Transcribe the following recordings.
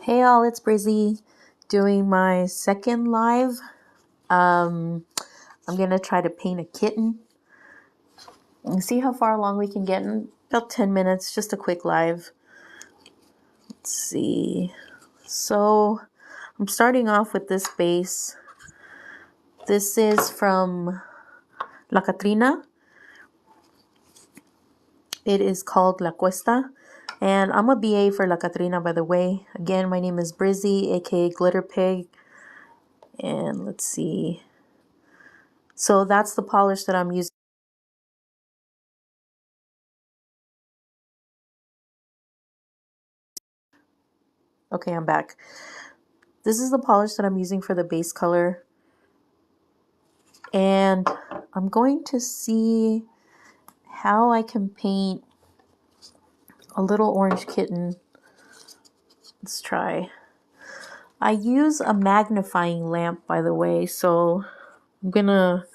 Hey all, it's Brizzy doing my second live. I'm gonna try to paint a kitten and see how far along we can get in about 10 minutes, just a quick live. Let's see. So I'm starting off with this base. This is from La Catrina. It is called La Cuesta. And I'm a BA for La Catrina, by the way. Again, my name is Brizzy, aka Glitter Pig. And let's see. So that's the polish that I'm using. Okay, I'm back. This is the polish that I'm using for the base color. And I'm going to see how I can paint a little orange kitten. Let's try. I use a magnifying lamp, by the way, so I'm gonna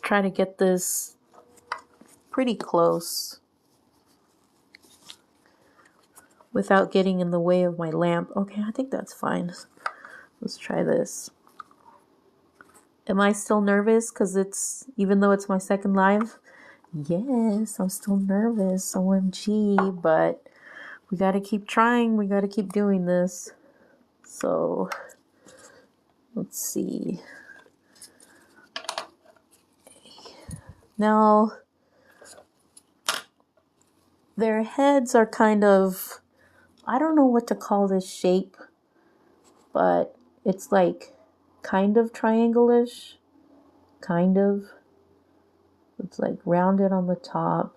try to get this pretty close without getting in the way of my lamp. Okay, I think that's fine. Let's try this. Am I still nervous? Because even though it's my second live, yes, I'm still nervous. OMG, but we got to keep trying. We got to keep doing this. So, let's see. Now, their heads are kind of, I don't know what to call this shape, but it's like kind of triangle-ish. Kind of. It's like rounded on the top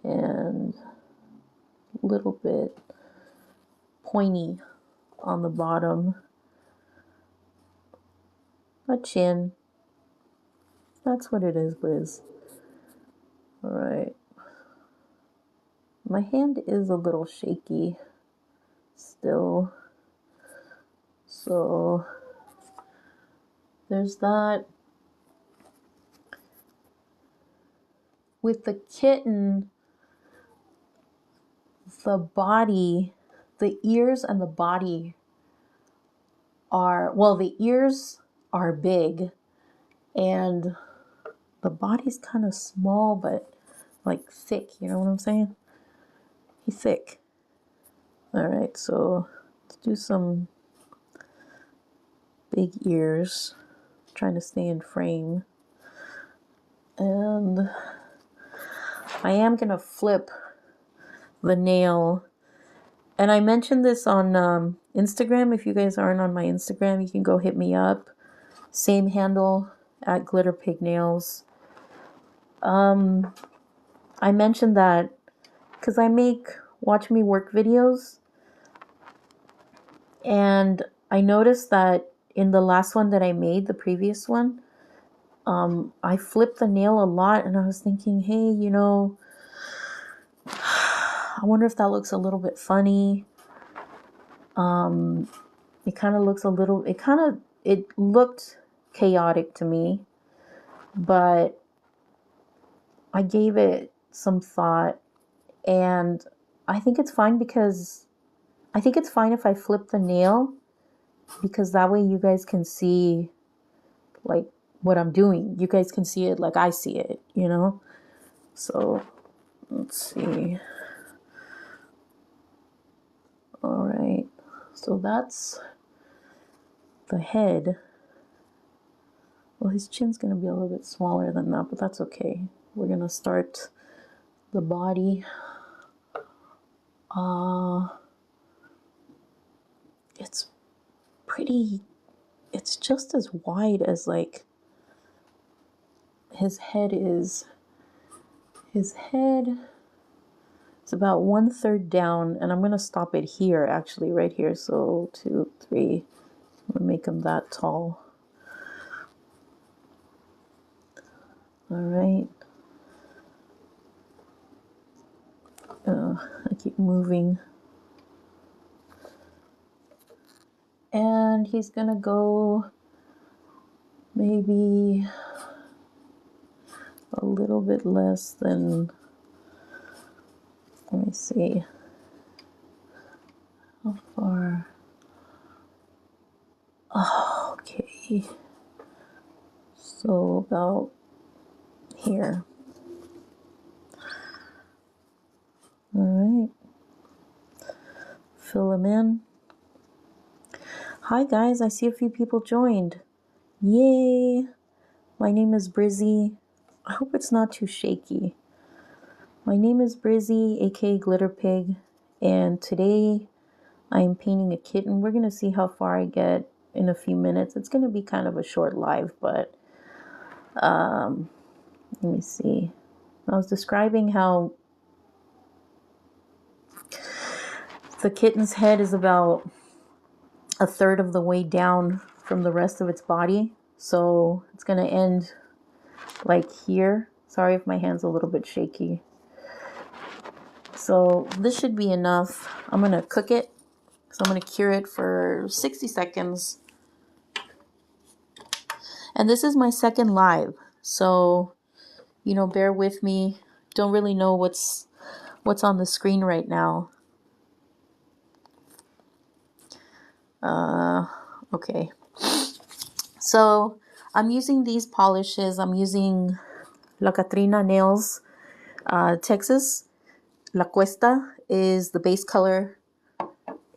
and a little bit pointy on the bottom. A chin. That's what it is, Briz. Alright. My hand is a little shaky still. So there's that. With the kitten, the body, the ears and the body are, well, the ears are big and the body's kind of small, but like thick, you know what I'm saying? He's thick. Alright, so let's do some big ears. Trying to stay in frame. And I am going to flip the nail. And I mentioned this on Instagram. If you guys aren't on my Instagram, you can go hit me up. Same handle at Glitter Pig Nails. I mentioned that because I make watch me work videos. And I noticed that in the last one that I made, the previous one, I flipped the nail a lot. And I was thinking, hey, you know, I wonder if that looks a little bit funny. It kind of looks a little, it looked chaotic to me, but I gave it some thought and I think it's fine because I think it's fine if I flip the nail because that way you guys can see like what I'm doing. You guys can see it like I see it, you know? So let's see. All right. So that's the head. Well, his chin's going to be a little bit smaller than that, but that's okay. We're going to start the body. It's pretty, it's just as wide as like his head is. His head is about 1/3 down, and I'm going to stop it here, actually, right here. So 2, 3, I'm going to make him that tall. All right. I keep moving. And he's going to go maybe a little bit less than, let me see. How far? Oh, okay. So about here. All right. Fill them in. Hi guys, I see a few people joined. Yay! My name is Brizzy. I hope it's not too shaky. My name is Brizzy, aka Glitter Pig, and today I am painting a kitten. We're gonna see how far I get in a few minutes. It's gonna be kind of a short live, but let me see. I was describing how the kitten's head is about a third of the way down from the rest of its body. So it's going to end like here. Sorry if my hand's a little bit shaky. So this should be enough. I'm going to cook it. So I'm going to cure it for 60 seconds. And this is my second live. So, you know, bear with me. Don't really know what's on the screen right now. Okay. So I'm using these polishes. I'm using La Catrina Nails, Texas. La Cuesta is the base color.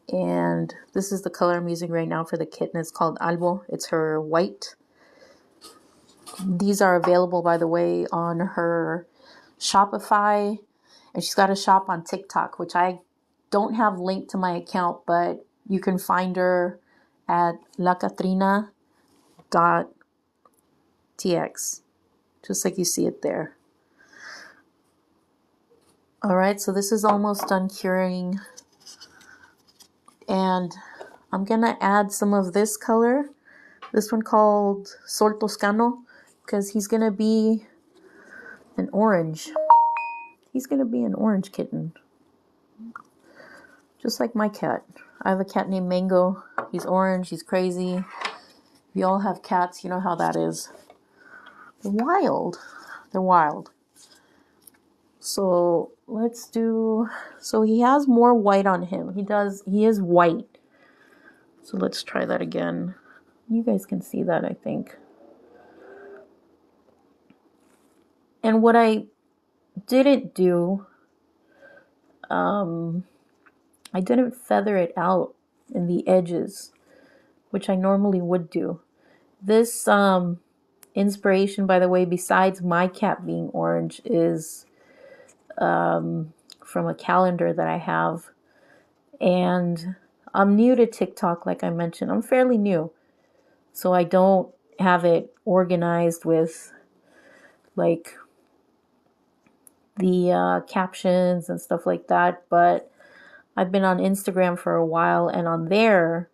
And this is the color I'm using right now for the kitten. It's called Albo. It's her white. These are available, by the way, on her Shopify. And she's got a shop on TikTok, which I don't have linked to my account, but you can find her at lacatrina.tx, just like you see it there. All right, so this is almost done curing. And I'm going to add some of this color, this one called Sol Toscano, because he's going to be an orange. He's going to be an orange kitten, just like my cat. I have a cat named Mango. He's orange. He's crazy. If you all have cats, you know how that is. They're wild. They're wild. So let's do, so he has more white on him. He is white. So let's try that again. You guys can see that, I think. And what I didn't do, I didn't feather it out in the edges, which I normally would do. This inspiration, by the way, besides my cat being orange, is from a calendar that I have. And I'm new to TikTok, like I mentioned. I'm fairly new. So I don't have it organized with like the captions and stuff like that. But I've been on Instagram for a while, and on there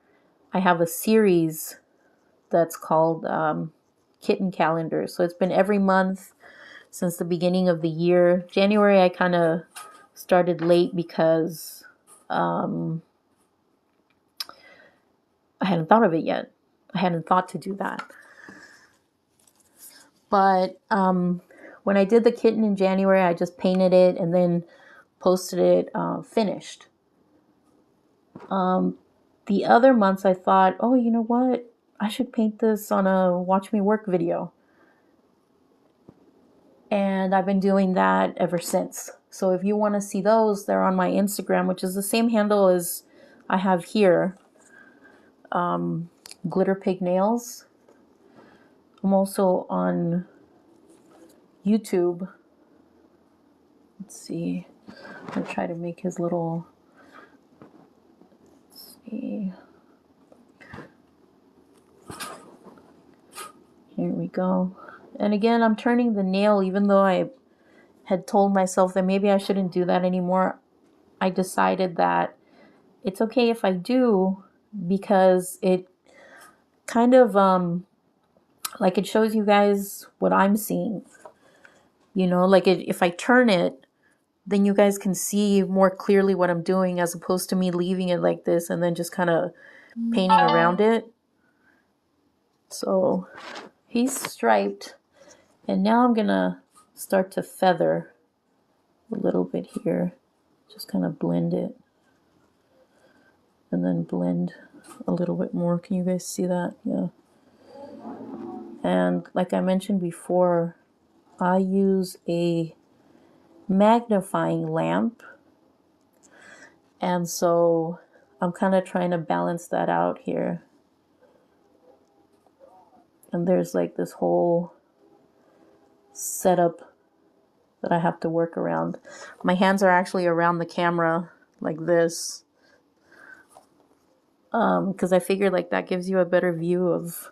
I have a series that's called Kitten Calendar. So it's been every month since the beginning of the year. January I kind of started late because I hadn't thought of it yet. I hadn't thought to do that. But when I did the kitten in January, I just painted it and then posted it finished. The other months I thought, oh, you know what? I should paint this on a watch me work video. And I've been doing that ever since. So if you want to see those, they're on my Instagram, which is the same handle as I have here. Glitter Pig Nails. I'm also on YouTube. Let's see. I'm going to try to make his little... Let's see. Here we go. And again, I'm turning the nail, even though I had told myself that maybe I shouldn't do that anymore. I decided that it's okay if I do, because it kind of like it shows you guys what I'm seeing. You know, like if I turn it, then you guys can see more clearly what I'm doing, as opposed to me leaving it like this and then just kind of painting around it. So he's striped, and now I'm gonna start to feather a little bit here. Just kind of blend it. and then blend a little bit more. Can you guys see that? Yeah. And like I mentioned before, I use a magnifying lamp, and so I'm kind of trying to balance that out here. And there's like this whole setup that I have to work around. My hands are actually around the camera like this, because I figured like that gives you a better view of,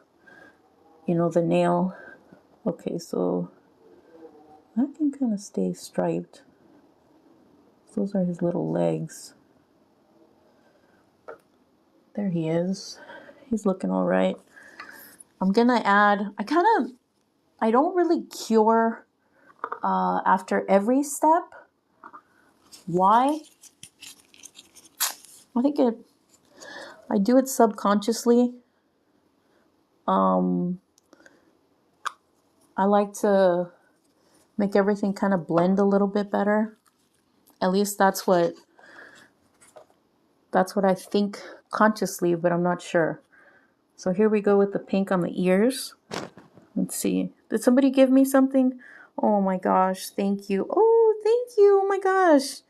you know, the nail. Okay, so I can kind of stay striped. Those are his little legs. There he is. He's looking all right. I'm gonna add, I don't really cure after every step. Why? I think I do it subconsciously. I like to make everything kind of blend a little bit better. At least that's what I think consciously, but I'm not sure. So here we go with the pink on the ears. Let's see. Did somebody give me something? Oh my gosh, thank you. Oh, thank you. Oh my gosh.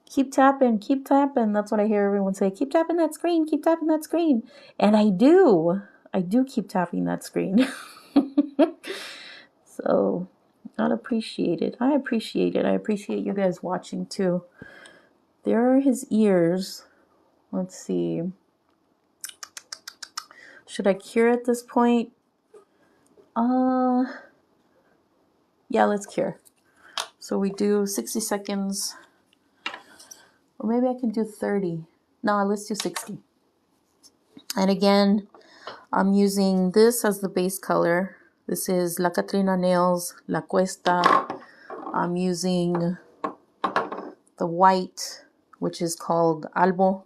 Keep tapping, keep tapping. That's what I hear everyone say. Keep tapping that screen, keep tapping that screen. And I do. I do keep tapping that screen. So, I'd appreciate it. I appreciate it. I appreciate you guys watching too. There are his ears. Let's see. Should I cure at this point? Yeah, let's cure. So we do 60 seconds. Or maybe I can do 30. No, let's do 60. And again, I'm using this as the base color. This is La Catrina Nails, La Cuesta. I'm using the white, which is called Albo.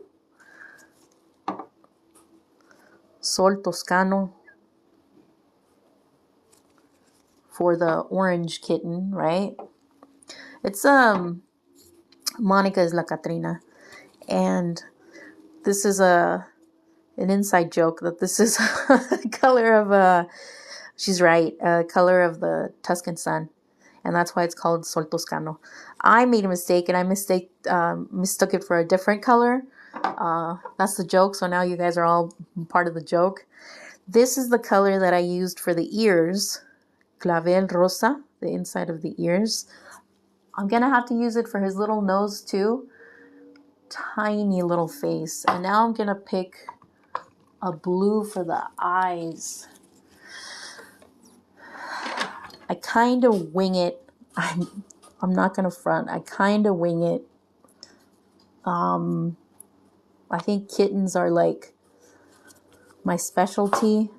Sol Toscano for the orange kitten, right? It's Monica is La Catrina, and this is an inside joke that this is a color of she's right, a color of the Tuscan sun, and that's why it's called Sol Toscano. I made a mistake, and I mistook it for a different color. That's the joke, so now you guys are all part of the joke. This is the color that I used for the ears, Clavel Rosa, the inside of the ears. I'm gonna have to use it for his little nose too. Tiny little face. And now I'm gonna pick a blue for the eyes. I kind of wing it. I'm not gonna front. I kind of wing it. I think kittens are like my specialty.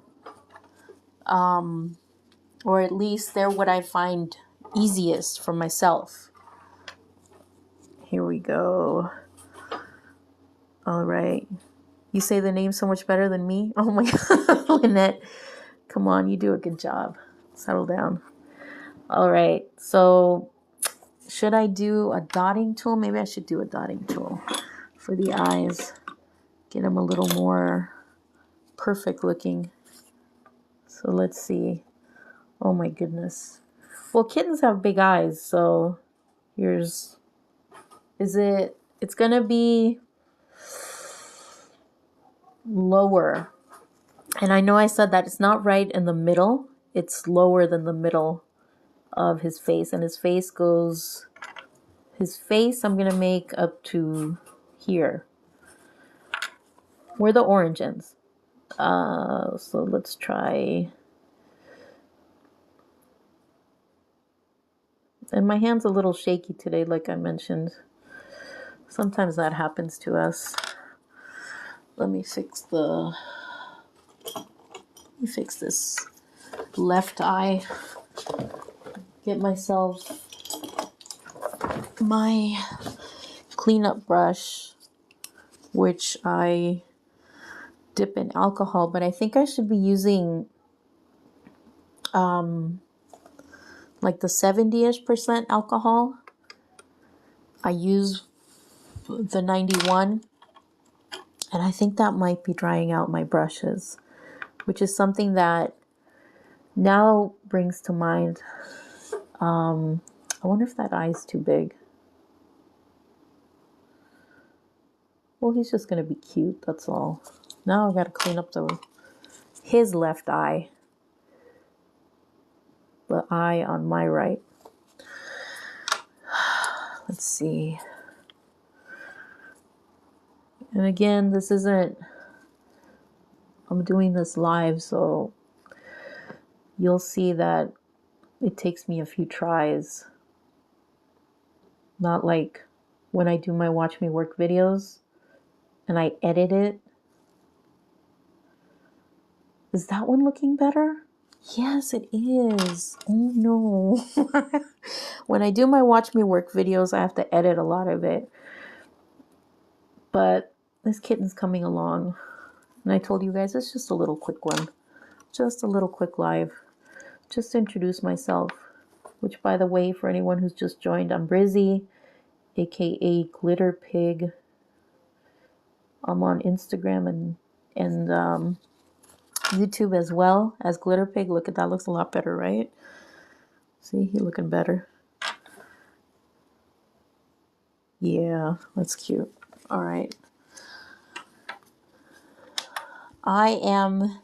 Or at least they're what I find easiest for myself. Here we go. All right. You say the name so much better than me. Oh my God, Lynette. Come on, you do a good job. Settle down. All right. So should I do a dotting tool? Maybe I should do a dotting tool for the eyes. Get them a little more perfect looking. So let's see. Oh my goodness. Well, kittens have big eyes. So it's going to be lower. And I know I said that it's not right in the middle. It's lower than the middle of his face. And his face I'm going to make up to here, where the orange ends. So let's try. And my hand's a little shaky today, like I mentioned. Sometimes that happens to us. Let me fix this left eye. Get myself my cleanup brush, which I dip in alcohol, but I think I should be using like the 70-ish% alcohol. I use the 91. And I think that might be drying out my brushes, which is something that now brings to mind. I wonder if that eye's too big. Well, he's just going to be cute, that's all. Now I've got to clean up his left eye. The eye on my right. Let's see. And again, this isn't... I'm doing this live, so you'll see that it takes me a few tries. Not like when I do my Watch Me Work videos and I edit it. Is that one looking better? Yes, it is. Oh no. When I do my Watch Me Work videos, I have to edit a lot of it. But this kitten's coming along. And I told you guys it's just a little quick one. Just a little quick live. Just to introduce myself. Which, by the way, for anyone who's just joined, I'm Brizzy, aka Glitter Pig. I'm on Instagram and YouTube as well as Glitter Pig. Look at that, looks a lot better, right? See, he looking better. Yeah, that's cute. All right. I am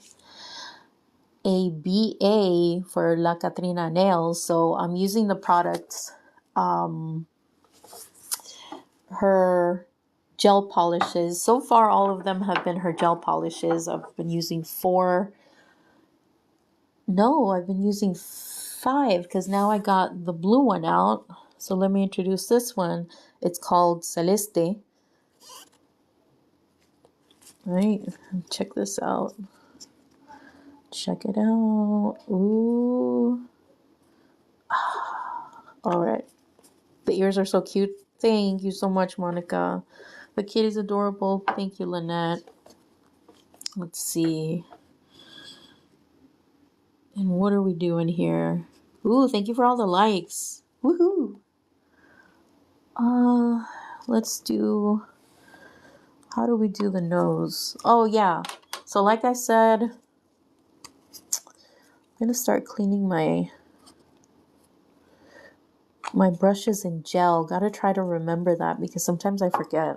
a BA for La Katrina Nails, so I'm using the products, her gel polishes. So far, all of them have been her gel polishes. I've been using 4. No, I've been using 5 because now I got the blue one out. So let me introduce this one. It's called Celeste. Right, check this out. Check it out. Ooh. All right. The ears are so cute. Thank you so much, Monica. The kitty's adorable. Thank you, Lynette. Let's see. And what are we doing here? Ooh, thank you for all the likes. Woohoo. Let's do... How do we do the nose? Oh, yeah. So like I said, I'm going to start cleaning my brushes in gel. Got to try to remember that because sometimes I forget.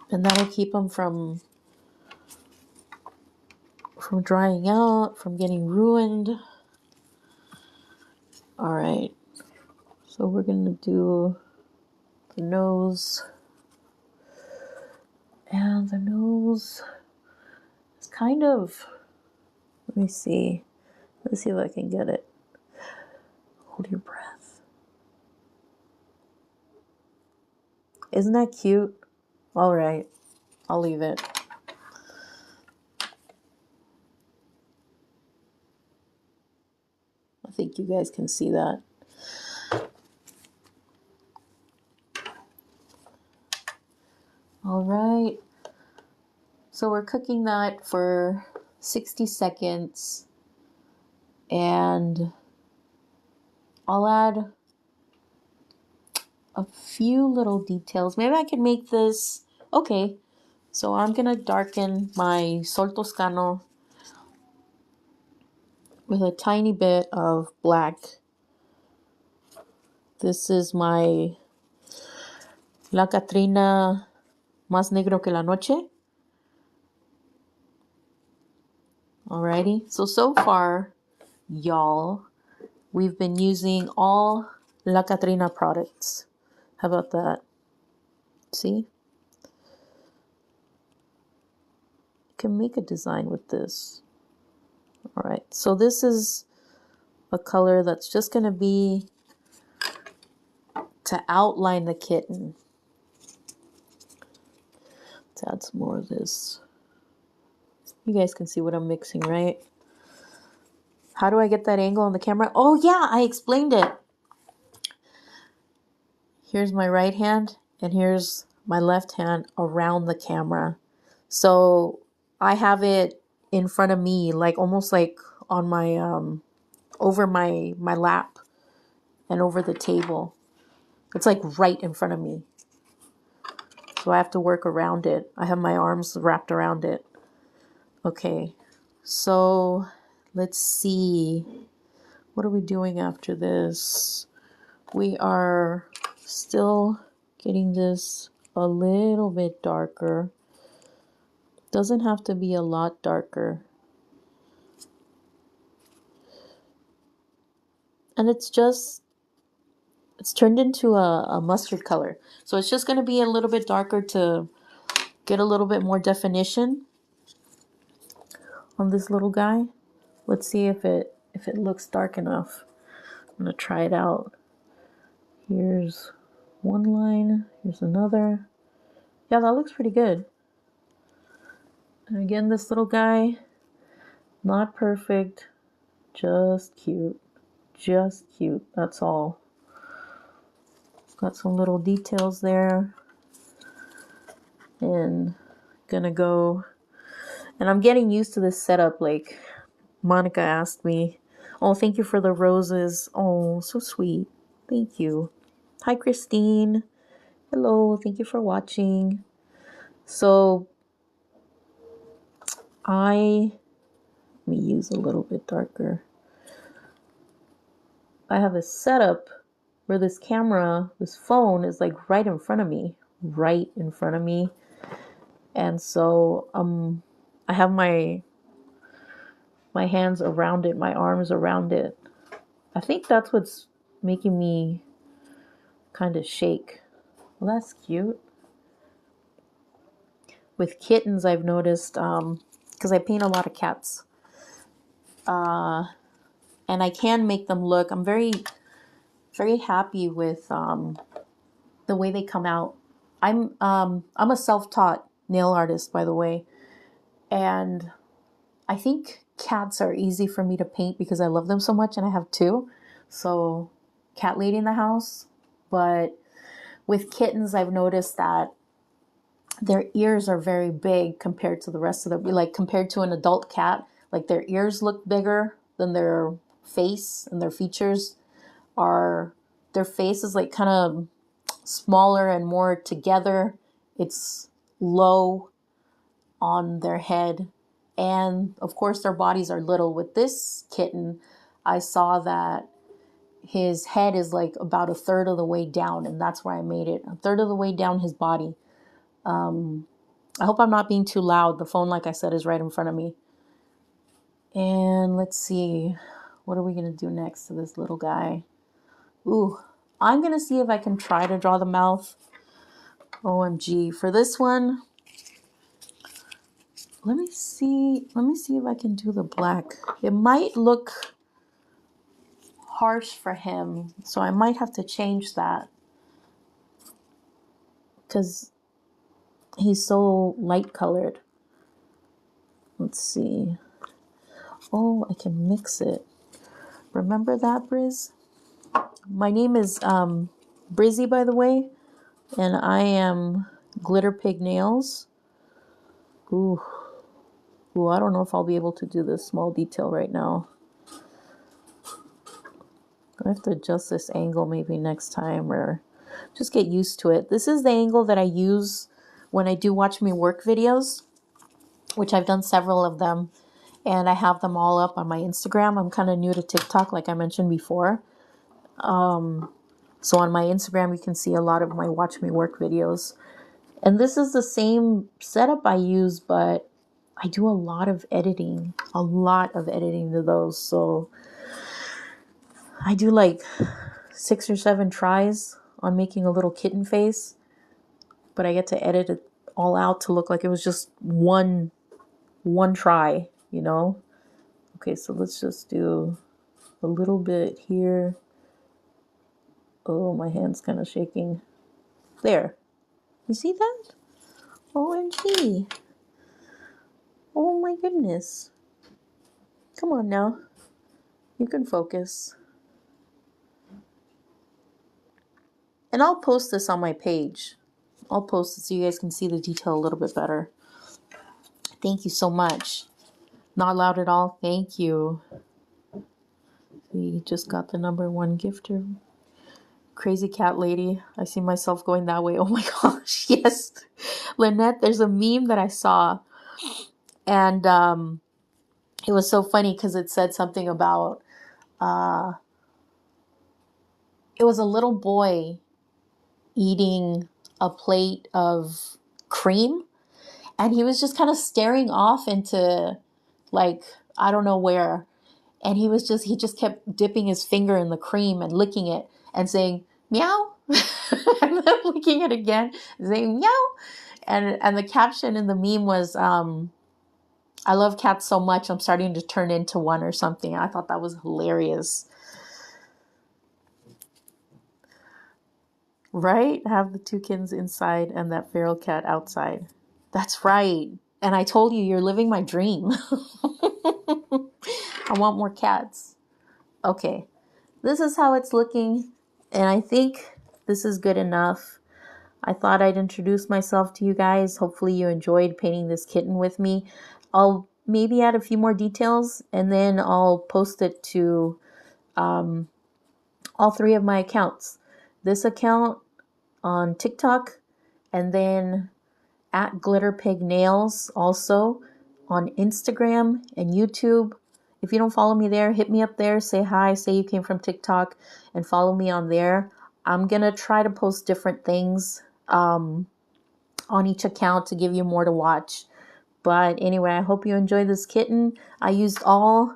And that'll keep them from drying out, from getting ruined. All right. So we're going to do the nose. And the nose is kind of, let me see. Let's see if I can get it. Hold your breath. Isn't that cute? All right. I'll leave it. I think you guys can see that. All right. So we're cooking that for 60 seconds. And I'll add a few little details. Maybe I can make this... Okay. So I'm going to darken my Sol Toscano with a tiny bit of black. This is my La Katrina Más Negro que la Noche. Alrighty. So far, y'all, we've been using all La Katrina products. How about that? See? You can make a design with this. Alright. So this is a color that's just going to be to outline the kitten. Let's add some more of this. You guys can see what I'm mixing, right? How do I get that angle on the camera? Oh yeah, I explained it. Here's my right hand and here's my left hand around the camera. So I have it in front of me, like almost like on my, over my lap and over the table. It's like right in front of me. so I have to work around it. I have my arms wrapped around it. Okay, so let's see. What are we doing after this? We are still getting this a little bit darker. Doesn't have to be a lot darker. And it's turned into a mustard color. So it's just going to be a little bit darker to get a little bit more definition on this little guy. Let's see if it looks dark enough. I'm going to try it out. Here's one line. Here's another. Yeah, that looks pretty good. And again, this little guy, not perfect, just cute. Just cute, that's all. Got some little details there. And gonna go, and I'm getting used to this setup. Like Monica asked me, oh, thank you for the roses. Oh, so sweet. Thank you. Hi, Christine. Hello, thank you for watching. So let me use a little bit darker. I have a setup where this camera, this phone is like right in front of me. And so I have my hands around it, my arms around it. I think that's what's making me kind of shake. Well, that's cute. With kittens, I've noticed, because I paint a lot of cats, and I can make them look, I'm very, very happy with the way they come out. I'm a self-taught nail artist, by the way, and I think cats are easy for me to paint because I love them so much, and I have two. So, cat lady in the house. But with kittens, I've noticed that their ears are very big compared to the rest of the, like compared to an adult cat. Like their ears look bigger than their face, and their features are, their face is like kind of smaller and more together. It's low on their head. And of course, their bodies are little. With this kitten, I saw that his head is like about a third of the way down, and that's where I made it. A third of the way down his body. I hope I'm not being too loud. The phone, like I said, is right in front of me. And let's see. What are we going to do next to this little guy? Ooh, I'm going to see if I can try to draw the mouth. OMG. For this one, let me see if I can do the black. It might look harsh for him, so I might have to change that because he's so light colored. Let's see. Oh, I can mix it. Remember that, Briz? My name is Brizzy, by the way, and I am Glitter Pig Nails. Ooh, I don't know if I'll be able to do this small detail right now. I have to adjust this angle maybe next time, or just get used to it. This is the angle that I use when I do watch me work videos, which I've done several of them, and I have them all up on my Instagram. I'm kind of new to TikTok, like I mentioned before. So on my Instagram, you can see a lot of my watch me work videos. And this is the same setup I use, but I do a lot of editing to those. So I do like 6 or 7 tries on making a little kitten face, but I get to edit it all out to look like it was just one try, you know? Okay, so let's just do a little bit here. Oh, my hand's kind of shaking. There. You see that? OMG. Oh my goodness. Come on now. You can focus. And I'll post this on my page. I'll post it so you guys can see the detail a little bit better. Thank you so much. Not loud at all. Thank you. We just got the #1 gifter. Crazy cat lady. I see myself going that way. Oh my gosh. Yes. Lynette, there's a meme that I saw, and it was so funny because it said something about uh, it was a little boy eating a plate of cream, and he was just kind of staring off into, like, I don't know where, and he just kept dipping his finger in the cream and licking it and saying meow, and then licking it again, saying meow, and the caption in the meme was I love cats so much I'm starting to turn into one or something. I thought that was hilarious. Right? Have the two kittens inside and that feral cat outside. That's right. And I told you, you're living my dream. I want more cats. Okay. This is how it's looking. And I think this is good enough. I thought I'd introduce myself to you guys. Hopefully you enjoyed painting this kitten with me. I'll maybe add a few more details and then I'll post it to all three of my accounts. This account on TikTok, and then at Glitter Pig Nails also on Instagram and YouTube. If you don't follow me there, hit me up there, say hi, say you came from TikTok, and follow me on there. I'm going to try to post different things on each account to give you more to watch. But anyway, I hope you enjoy this kitten. I used all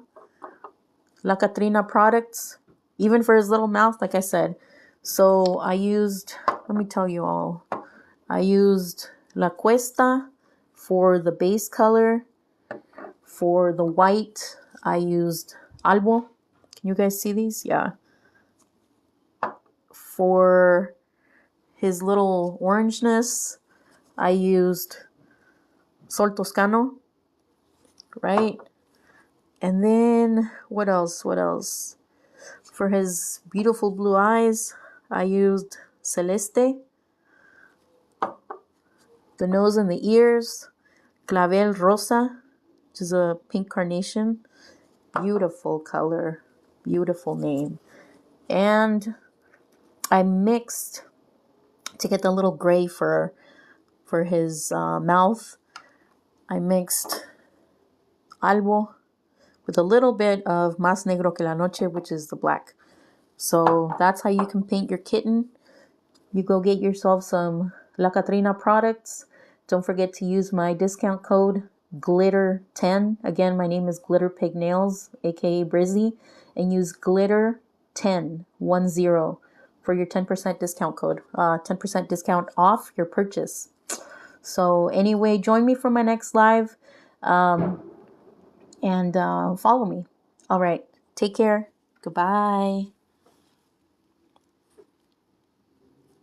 La Katrina products, even for his little mouth, like I said. So I used, let me tell you all, I used La Cuesta for the base color. For the white, I used Albo. Can you guys see these? Yeah. For his little orangeness, I used Sol Toscano, right? And then, what else? What else? For his beautiful blue eyes, I used Celeste. The nose and the ears, Clavel Rosa, which is a pink carnation. Beautiful color, beautiful name. And I mixed, to get the little gray for his mouth, I mixed Albo with a little bit of Más Negro que la Noche, which is the black. So that's how you can paint your kitten. You go get yourself some La Katrina products. Don't forget to use my discount code GLITTER10. Again, my name is Glitter Pig Nails, aka Brizzy, and use GLITTER10 for your 10% discount code. 10% discount off your purchase. So anyway, join me for my next live, and follow me. All right, take care. Goodbye.